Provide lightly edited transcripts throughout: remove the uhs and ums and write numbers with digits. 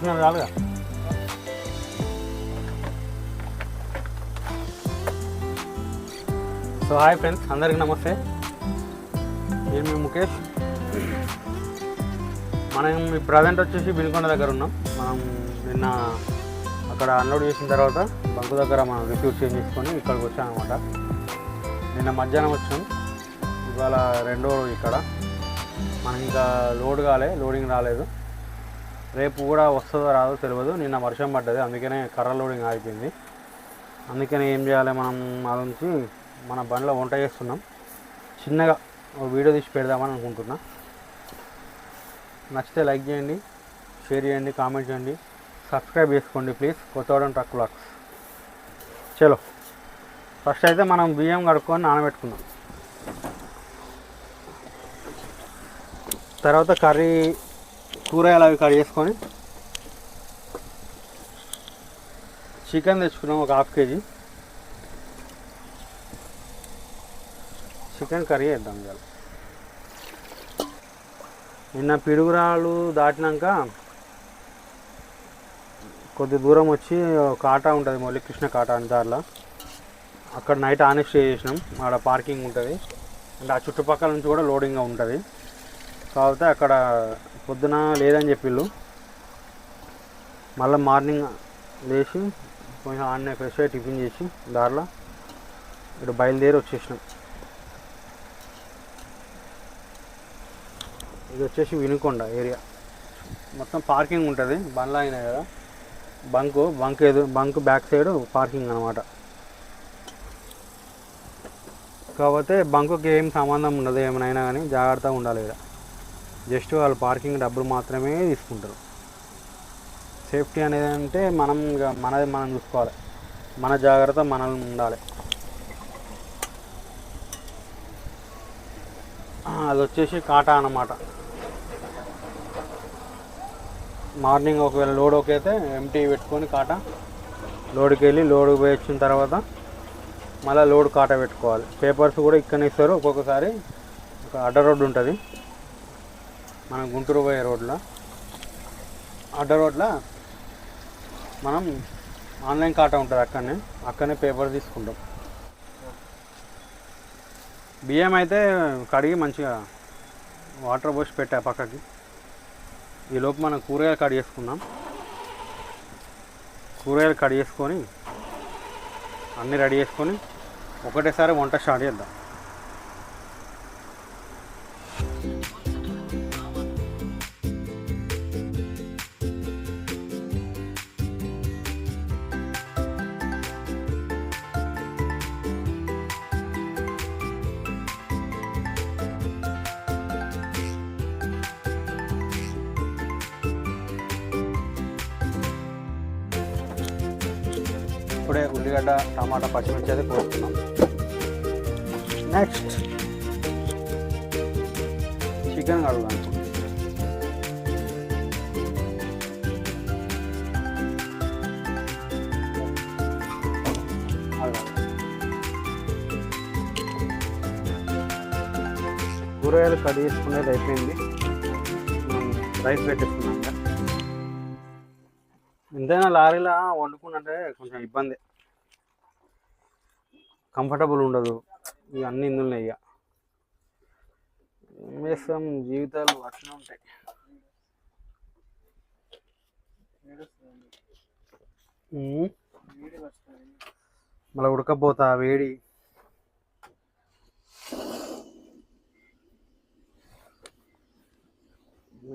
Glass చాలుగా. So hi friends, అందరికీ నమస్తే. నేను మీ ముఖేష్. మనం ప్రజెంట్ వచ్చేసి బిల్కొండ దగ్గర ఉన్నాం. మనం నిన్న అక్కడ అన్లోడ్ చేసిన తర్వాత బంకు దగ్గర మనం రిసీవ్ చేంజ్ చేసుకొని ఇక్కడికి వచ్చాం అనమాట. నిన్న మధ్యాహ్నం వచ్చాం, ఇవాళ రెండో రోజు ఇక్కడ. మనం ఇంకా లోడింగ్ రాలేదు. రేపు కూడా వస్తుందో రాదో తెలియదు. నిన్న వర్షం పడ్డది, అందుకనే కర్ర లోడింగ్ ఆగిపోయింది. అందుకని ఏం చేయాలి, మనం అదంచి మన బండిలో వంట చేస్తున్నాం. చిన్నగా వీడియో తీసి పెడదామని అనుకుంటున్నా. నచ్చితే లైక్ చేయండి, షేర్ చేయండి, కామెంట్ చేయండి, సబ్స్క్రైబ్ చేసుకోండి ప్లీజ్. కొత్తవాడని ట్రక్ వ్లాగ్స్. చలో ఫస్ట్ అయితే మనం బియ్యం కడుక్కొని నానబెట్టుకుందాం. తర్వాత కూరగాయలు అవి కట్ చేసుకొని చికెన్ తెచ్చుకున్నాం, ఒక 1/2 kg చికెన్ కర్రీ వేద్దాం. ఇవాళ నిన్న పిడుగురాళ్ళు దాటినాక కొద్ది దూరం వచ్చి కాటా ఉంటుంది, మురళీకృష్ణ కాటా అని దారిలో. అక్కడ నైట్ ఆనే స్టే చేసినాం. అక్కడ పార్కింగ్ ఉంటుంది, అంటే ఆ చుట్టుపక్కల నుంచి కూడా లోడింగ్గా ఉంటుంది. కాకపోతే అక్కడ పొద్దున లేదని చెప్పిళ్ళు. మళ్ళీ మార్నింగ్ లేచి కొంచెం ఆన్నే ఫ్రెష్ అయ్యి టిఫిన్ చేసి దారిలో ఇక్కడ బయలుదేరి వచ్చేసినాం. ఇది వచ్చేసి వినుకొండ ఏరియా. మొత్తం పార్కింగ్ ఉంటుంది, బండ్లు అయినాయి కదా. బంక్ బ్యాక్ సైడ్ పార్కింగ్ అనమాట. కాకపోతే బంకుకి ఏం సంబంధం ఉండదు, ఏమైనా కానీ జాగ్రత్తగా ఉండాలి. ఇక్కడ జస్ట్ వాళ్ళు పార్కింగ్ డబ్బులు మాత్రమే తీసుకుంటారు. సేఫ్టీ అనేది అంటే మనది మనం చూసుకోవాలి, మన జాగ్రత్త మనం ఉండాలి. అది వచ్చేసి కాటా అన్నమాట. మార్నింగ్ ఒకవేళ లోడ్ ఓకే అయితే ఎంటీ పెట్టుకొని కాటా లోడ్కి వెళ్ళి లోడ్ పోయి వచ్చిన తర్వాత మళ్ళీ లోడ్ కాటా పెట్టుకోవాలి. పేపర్స్ కూడా ఇక్కడనే ఇస్తారు. ఒక్కొక్కసారి ఒక అడ్డ రోడ్డు ఉంటుంది మన గుంటూరు పోయే రోడ్లో. అడ్డ రోడ్లో మనం ఆన్లైన్ కాటా ఉంటుంది, అక్కడనే పేపర్ తీసుకుంటాం. బియ్యం అయితే కడిగి మంచిగా వాటర్ పోసి పెట్టా పక్కకి. ఈలోపు మనం కూరగాయలు కట్ చేసుకుందాం. కూరగాయలు కట్ చేసుకొని అన్నీ రెడీ చేసుకొని ఒకటేసారి వంట స్టార్ట్ చేద్దాం. ఇప్పుడే ఉల్లిగడ్డ, టమాటా, పచ్చిమిర్చి అయితే కోరుతున్నాం. నెక్స్ట్ చికెన్ కడుగుదాం. కూరగాయలు కట్ చేసుకునేది అయిపోయింది, రైస్ పెట్టేసుకున్నాం. ఎంతైనా లారీలా వండుకుంటే కొంచెం ఇబ్బంది, కంఫర్టబుల్ ఉండదు. ఇక అన్ని ఇందులో ఇక ఏం చేస్తాం, జీవితాలు అట్లా ఉంటాయి. మళ్ళీ ఉడకపోతా వేడి.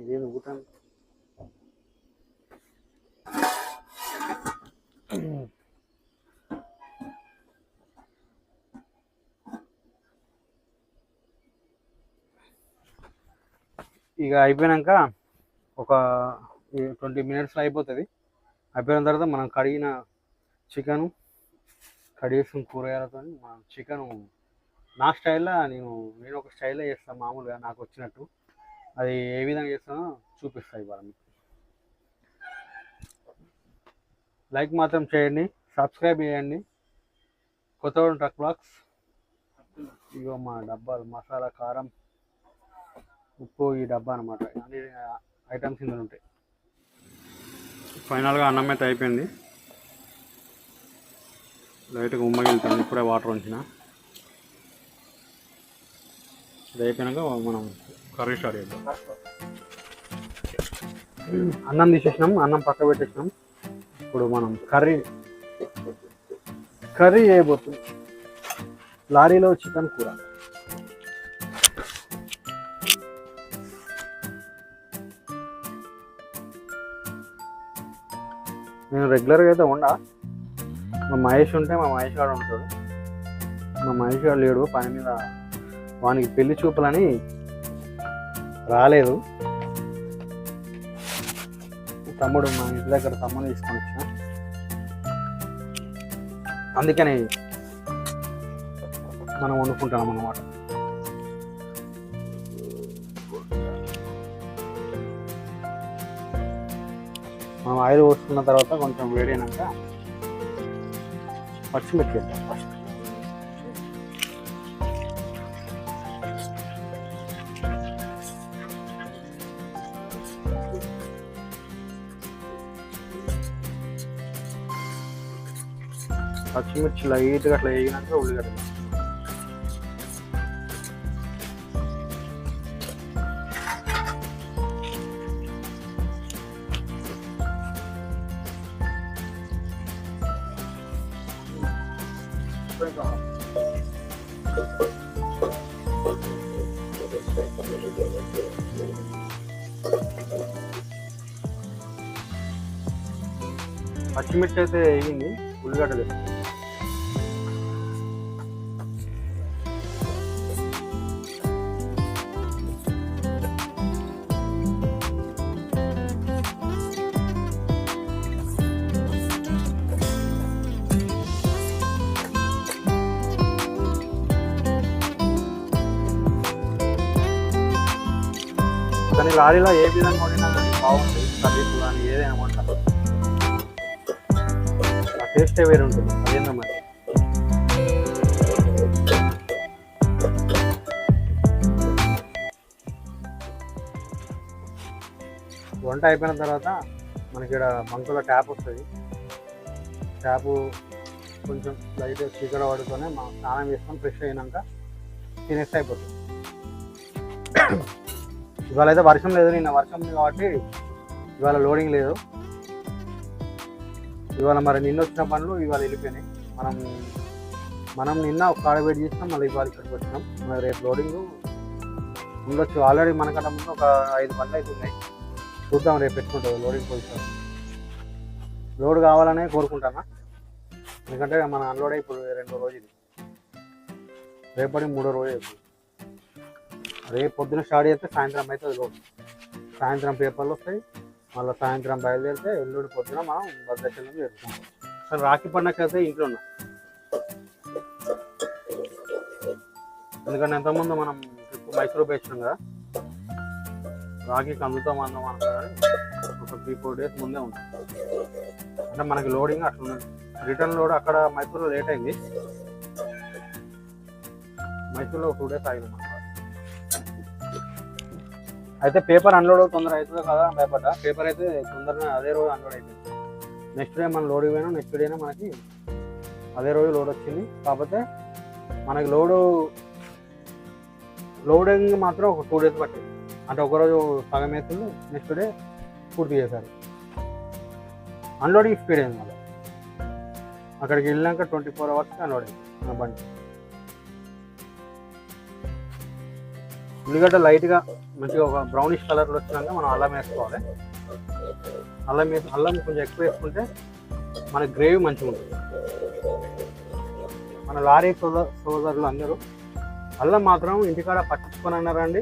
ఇదేం ఊటాను. ఇక అయిపోయాక ఒక 20 minutesలో అయిపోతుంది. అయిపోయిన తర్వాత మనం కడిగిన చికెను కడిగేసిన కూరగాయలతో మనం చికెను నా స్టైల్లో నేను ఒక స్టైల్లో చేస్తాను, మామూలుగా నాకు వచ్చినట్టు. అది ఏ విధంగా చేస్తానో చూపిస్తాను ఇవాళ మీకు. లైక్ మాత్రం చేయండి, సబ్స్క్రైబ్ చేయండి. కొత్తవాడని ట్రక్ వ్లాగ్స్. ఇగో మా డబ్బాలు, మసాలా, కారం, ఉప్పు, ఈ డబ్బా అనమాట. అన్ని ఐటమ్స్ ఇందులో ఉంటాయి. ఫైనల్గా అన్నం అయితే అయిపోయింది. లైట్గా ఉమ్మగిలుతుంది. ఇప్పుడే వాటర్ ఉంచిన. ఇది అయిపోయినాక మనం కర్రీ స్టార్ట్ చేద్దాం. అన్నం తీసేసినాం, అన్నం పక్క పెట్టేసినాం. ఇప్పుడు మనం కర్రీ చేయబోతుంది. లారీలో చికెన్ కూర. నేను రెగ్యులర్గా అయితే ఉండా. మా మహేష్ ఉంటే మా మహేష్ గారు ఉంటాడు. మా మహేష్ గారు లేడు, పని మీద. వానికి పెళ్లి చూపులని రాలేదు. తమ్ముడు మా ఇంటి దగ్గర తమ్ముడు తీసుకొని వచ్చిన, అందుకని మనం వండుకుంటాం అన్నమాట. మనం ఆయిల్ పోసుకున్న తర్వాత కొంచెం వేడైనాక పచ్చిమిర్చి వేద్దాం. ఫస్ట్ పచ్చిమిర్చి లైట్గా అట్లా వేగినాక ఉల్లిగడ్డ. పచ్చిమిర్చి అయితే వేగింది, ఉల్లిగడ్డ లేదు. కానీ లారీలో ఏ విధంగా వండినా కానీ బాగుంటుంది. కర్రీస్ కానీ ఏదైనా వంట టేస్టే వేరే ఉంటుంది. అదేందో మరి. వంట అయిపోయిన తర్వాత మనకి ఇక్కడ బంకులో ట్యాప్ వస్తుంది. ట్యాపు కొంచెం లైట్గా చీకడ పడుకొని మనం స్నానం చేసుకొని ఫ్రెష్ అయినాక తినేస్తే అయిపోతుంది. ఇవాళ అయితే వర్షం లేదు, నిన్న వర్షం ఉంది కాబట్టి ఇవాళ లోడింగ్ లేదు. ఇవాళ మరి నిన్న వచ్చిన పనులు ఇవాళ వెళ్ళిపోయినాయి. మనం నిన్న ఒక కాడ వెయిట్ చేసినాం, మళ్ళీ ఇవాళ ఇక్కడికి వచ్చినాం. మరి రేపు లోడింగ్ ఉండొచ్చు. ఆల్రెడీ మనకన్నా ముందు ఒక 5 పనులు అయితే ఉన్నాయి. చూద్దాం రేపు పెట్టుకుంటుంది లోడింగ్ పొజిషన్. లోడ్ కావాలనే కోరుకుంటానా, ఎందుకంటే మన అన్లోడ్ ఇప్పుడు 2వ రోజు, ఇది రేపటి 3వ రోజు అయిపోయింది. రేపు పొద్దున స్టార్ట్ చేస్తే సాయంత్రం అవుతుంది లోడ్. సాయంత్రం పేపర్లు వస్తాయి, మళ్ళీ సాయంత్రం బయలుదేరితే ఎల్లుండి పొద్దున మనం భద్రాచలం చేరుకుంటాం. అసలు రాఖీ పండగ అయితే ఇంట్లో ఉన్నాం. ఎందుకంటే ఎంతమంది మనం ట్రిప్ మైసూరు వేసినాం కదా, రాఖీకి అందుతాం అందం అనుకున్నాను. ఒక 3-4 డేస్ ముందే ఉంటాం. అంటే మనకి లోడింగ్ అట్లా ఉన్నది. రిటర్న్ లోడ్ అక్కడ మైసూరులో లేట్ అయింది. మైసూరులో 2 డేస్ ఆగినాం. అయితే పేపర్ అన్లోడ్ తొందర అవుతుందో కదా భయపడ్డా. పేపర్ అయితే తొందరగా అదే రోజు అన్లోడ్ అయిపోయింది. నెక్స్ట్ డే మనం లోడ్ పోయినా నెక్స్ట్ డేనే మనకి అదే రోజు లోడ్ వచ్చింది. కాకపోతే మనకి లోడింగ్ మాత్రం ఒక 2 డేస్ పట్టింది. అంటే ఒకరోజు సగం వేస్తుంది, నెక్స్ట్ డే పూర్తి చేశారు. అన్లోడింగ్ స్పీడ్ అయింది. మళ్ళీ అక్కడికి వెళ్ళాక 24 అవర్స్కి అన్లోడ్ అయింది మన బండి. ఉల్లిగడ్డ లైట్గా మంచిగా ఒక బ్రౌనిష్ కలర్లో వచ్చినాక మనం అల్లం వేసుకోవాలి. అల్లం కొంచెం ఎక్కువ వేసుకుంటే మన గ్రేవీ మంచిగా ఉంటుంది. మన లారీ సోదరులు అందరూ అల్లం మాత్రం ఇంటికాడ పట్టించుకొని అన్నారండి,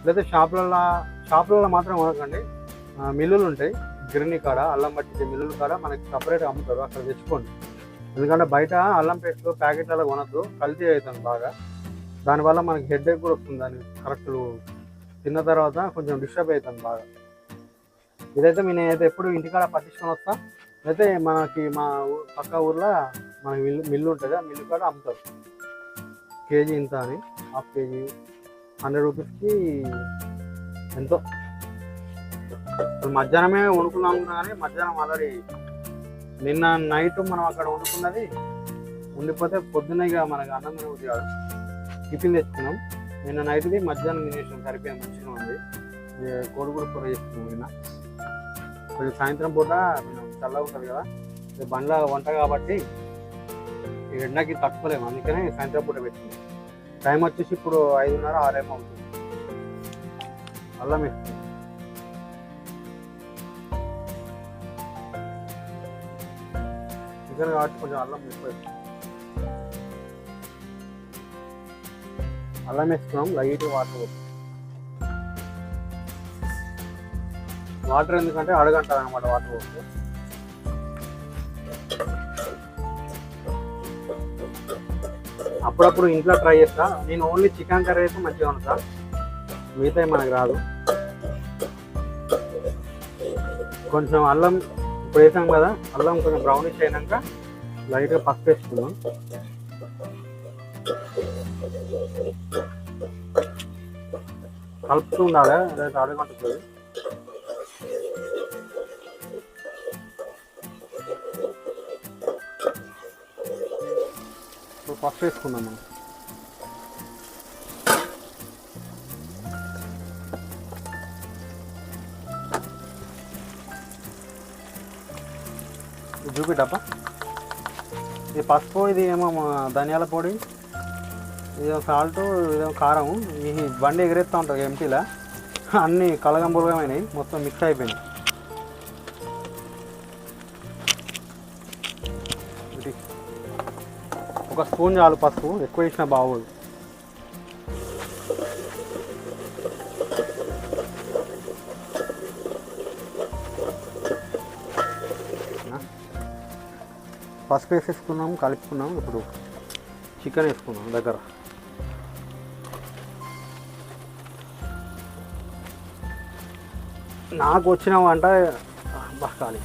లేదా షాపులలో మాత్రం కొనకండి. మిల్లులు ఉంటాయి గిరణి కాడ, అల్లం పట్టించే మిల్లుల కాడ మనకి సపరేట్గా అమ్ముతారు, అక్కడ తెచ్చుకోండి. ఎందుకంటే బయట అల్లం పేస్ట్ ప్యాకెట్లలో కొనద్దు, కల్తీ అవుతుంది బాగా. దానివల్ల మనకి హెడ్ఏక్ కూడా వస్తుంది. దాన్ని కరెక్ట్ తిన్న తర్వాత కొంచెం డిస్టర్బ్ అవుతుంది బాగా. ఇదైతే నేనైతే ఎప్పుడు ఇంటికాడ పట్టించుకొని వస్తా. అయితే మనకి మా పక్క ఊర్లో మనకి మిల్లు ఉంటుంది, ఆ మిల్లు కాడ అమ్ముతారు. కేజీ ఇంత అని, హాఫ్ కేజీ 100 రూపీస్కి ఎంతో. అసలు మధ్యాహ్నమే వండుకుందాం అనుకున్నా కానీ మధ్యాహ్నం ఆల్రెడీ నిన్న నైట్ మనం అక్కడ వండుకున్నది ఉండిపోతే పొద్దున్న ఇక మనకు అన్నం తినబుద్ధి కాదు. టిఫిన్ తెచ్చుకున్నాం. నిన్న నైట్ది మధ్యాహ్నం తినేసాం, సరిపోయింది, మంచిగా ఉంది. కోడిగుడ్డు కూర చేసుకున్నాం నిన్న. కొంచెం సాయంత్రం పూట చల్లగా ఉంటుంది కదా, బండ్ల వంట కాబట్టి ఎండకి తట్టుకోలేము, అందుకనే సాయంత్రం పూట పెట్టింది. టైం వచ్చేసి ఇప్పుడు 5:30, 6 అవుతుంది. అల్లం వేస్తుంది. చికెన్ కాబట్టి కొంచెం అల్లం ఎక్కువ వేస్తుంది. అల్లం వేసుకున్నాం. లైట్ వాటర్ ఎందుకంటే అడగంటారు అనమాట వాటర్ పోస్తే. అప్పుడప్పుడు ఇంట్లో ట్రై చేస్తా. నేను ఓన్లీ చికెన్ కర్రీ అయితే మంచిగా వండుతా, మిగతా మనకు రాదు. కొంచెం అల్లం ఇప్పుడు వేసాం కదా, అల్లం కొంచెం బ్రౌనిష్ అయినాక లైట్గా పసుపు వేసుకున్నాం. కలుపుతూ ఉండాలి, అదైతే అడగంటుంది. ఇప్పుడు పసుపు వేసుకున్నాం మనం. చూపిటప్ప ఇది పసుపు, ఇది ఏమో ధనియాల పొడి, ఇదేమో సాల్ట్, ఇదేమో కారం. ఈ బండి ఎగిరేస్తూ ఉంటుంది ఎంటీలా, అన్నీ కలగంబులమైనాయి, మొత్తం మిక్స్ అయిపోయినాయి. ఒక స్పూన్ చాలు పసుపు, ఎక్కువ వేసినా బాగోదు. పసుపు వేసేసుకున్నాం, కలుపుకున్నాం. ఇప్పుడు చికెన్ వేసుకున్నాం దగ్గర. నాకు వచ్చిన వంట బాగాలి.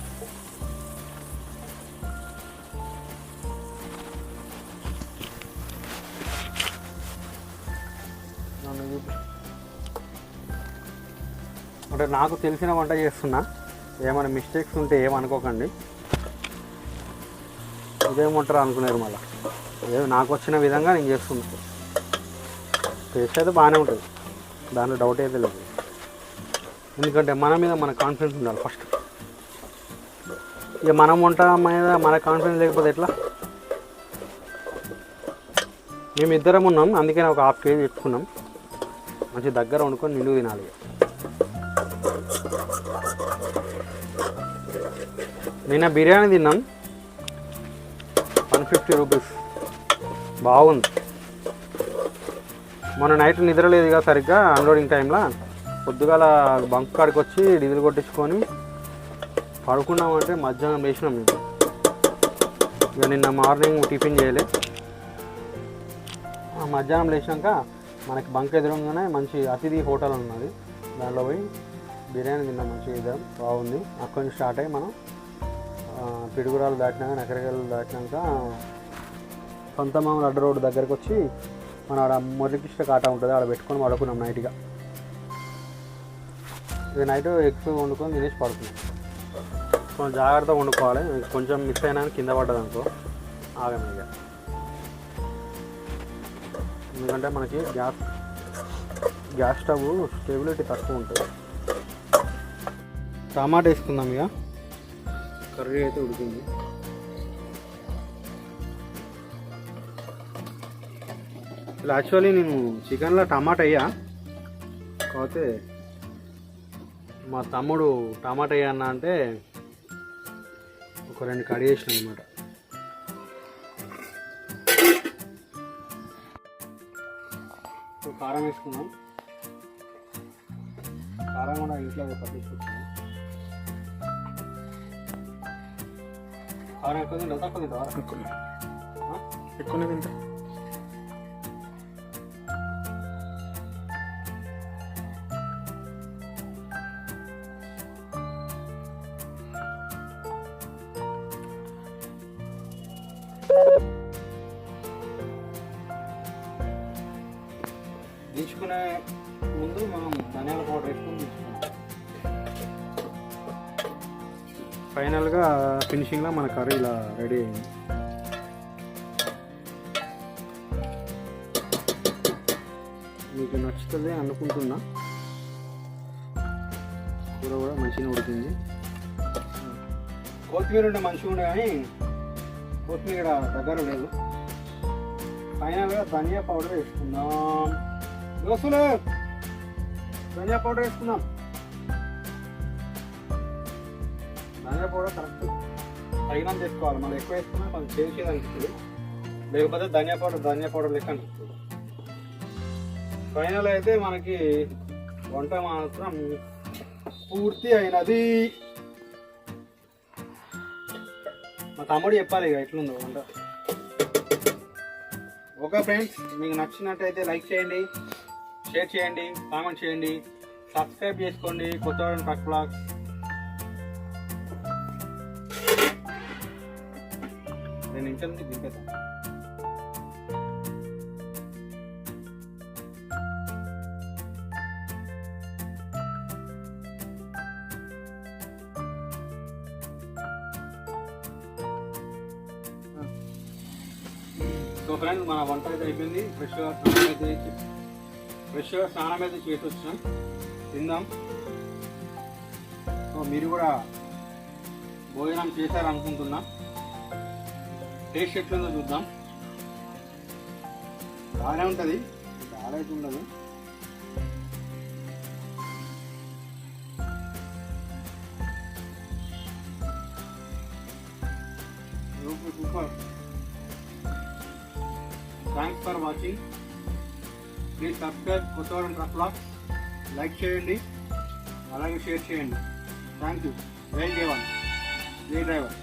అంటే నాకు తెలిసిన వంట చేస్తున్నా, ఏమైనా మిస్టేక్స్ ఉంటే ఏమనుకోకండి. ఇదేమంటారు అనుకున్నారు మళ్ళీ. ఏదో నాకు వచ్చిన విధంగా నేను చేస్తున్నా. టేస్ట్ అయితే బాగానే ఉంటుంది, దాంట్లో డౌట్ అయితే లేదు. ఎందుకంటే మన మీద మన కాన్ఫిడెన్స్ ఉండాలి ఫస్ట్. ఇక మనం వంట మీద మన కాన్ఫిడెన్స్ లేకపోతే ఎట్లా? మేము ఇద్దరం ఉన్నాం, అందుకని ఒక 1/2 kg పెట్టుకున్నాం. మంచి దగ్గర వండుకొని నిండుగా తినాలి. నిన్న బిర్యానీ తిన్నాం, 150 రూపీస్, బాగుంది. మొన్న నైట్ నిద్ర లేదు కదా సరిగ్గా, అన్లోడింగ్ టైంలో పొద్దుగాల బంక్ కాడికి వచ్చి డీజిల్ కొట్టించుకొని పడుకున్నామంటే మధ్యాహ్నం లేచినాం మేము. ఇక నిన్న మార్నింగ్ టిఫిన్ చేయలే. మధ్యాహ్నం లేచినాక మనకి బంక్ ఎదురుగానే మంచి అతిథి హోటల్ ఉన్నది, దాంట్లో పోయి బిర్యానీ తిన్నాం. మంచిగా ఇద్దరం, బాగుంది. అక్కడి నుంచి స్టార్ట్ అయ్యి మనం పిడుగురాలు దాటినాక, నకరగలు దాటినాక పంతమామల అడ్డ రోడ్డు దగ్గరకు వచ్చి మన ఆడ మురళీకృష్ణ కాట ఉంటుంది, ఆడ పెట్టుకొని పడుకున్నాం నైట్గా. ఇది నైట్ ఎగ్స్ వండుకొని తినేసి పడుకున్నాం. కొంచెం జాగ్రత్తగా వండుకోవాలి, కొంచెం మిస్ అయినా కింద పడ్డది అనుకో ఆగమే ఇక. ఎందుకంటే మనకి గ్యాస్ స్టవ్ స్టెబిలిటీ తక్కువ ఉంటుంది. టమాటా వేసుకుందాం. ఇక కర్రీ అయితే ఉడికింది. ఇలా యాక్చువల్లీ నేను చికెన్లో టమాటా వేయా, కాకపోతే మా తమ్ముడు టమాటా వేయ అన్న అంటే ఒక 2 కడిగేసిన అనమాట. కారం వేసుకున్నాం. కారం కూడా ఇంట్లో పట్టించుకుంటున్నాం. కారం ఎక్కువ తింటా, తక్కువ తింటా? ఎక్కువనే తింటా. దించుకునే ముందు మనం ధనియాల పౌడర్ వేసుకొని దించుకున్నాం. ఫైనల్గా ఫినిషింగ్లో మన కర్రీ ఇలా రెడీ అయింది. మీకు నచ్చుతుంది అనుకుంటున్నా. కూర కూడా మంచిగా ఉడికింది. కొత్తిమీర ఉంటే మంచిగా ఉండే కానీ కొత్తిమీర దగ్గర లేదు. ఫైనల్గా ధనియా పౌడర్ వేసుకుందాం. దోస్తులు ధనియా పౌడర్ వేసుకుందాం. ధనియా పౌడర్ కరెక్ట్ తగినంత వేసుకోవాలి. మనం ఎక్కువ వేసుకున్నా కొంచెం చేసేది అనిపిస్తుంది, లేకపోతే ధనియా పౌడర్ లెక్క అనిపిస్తుంది. ఫైనల్ అయితే మనకి వంట మాత్రం పూర్తి అయినది. మా తమ్ముడు చెప్పాలి ఇక ఎట్లుందో వంట. ఓకే ఫ్రెండ్స్, మీకు నచ్చినట్టయితే లైక్ చేయండి, షేర్ చేయండి, కామెంట్ చేయండి, సబ్స్క్రైబ్ చేసుకోండి కొత్తవాడ ట్రక్ బ్లాగ్స్. నేను ఇంట్లో నుంచి దింపేస్తాను. సో ఫ్రెండ్స్, మన వంట అయితే అయిపోయింది. ఫ్రెష్గా స్నానం అయితే చేసి వచ్చినాం. తిందాం. సో మీరు కూడా భోజనం చేశారనుకుంటున్నా. టేస్ట్ ఎట్లుందో చూద్దాం. బాగానే ఉంటుంది, చాలా అయితే ఉండదు. Super. Thanks for watching. Please subscribe Kothawada truck blogs. Like చేయండి, అలాగే షేర్ చేయండి. Thank you. జై జవాన్, జై డ్రైవర్.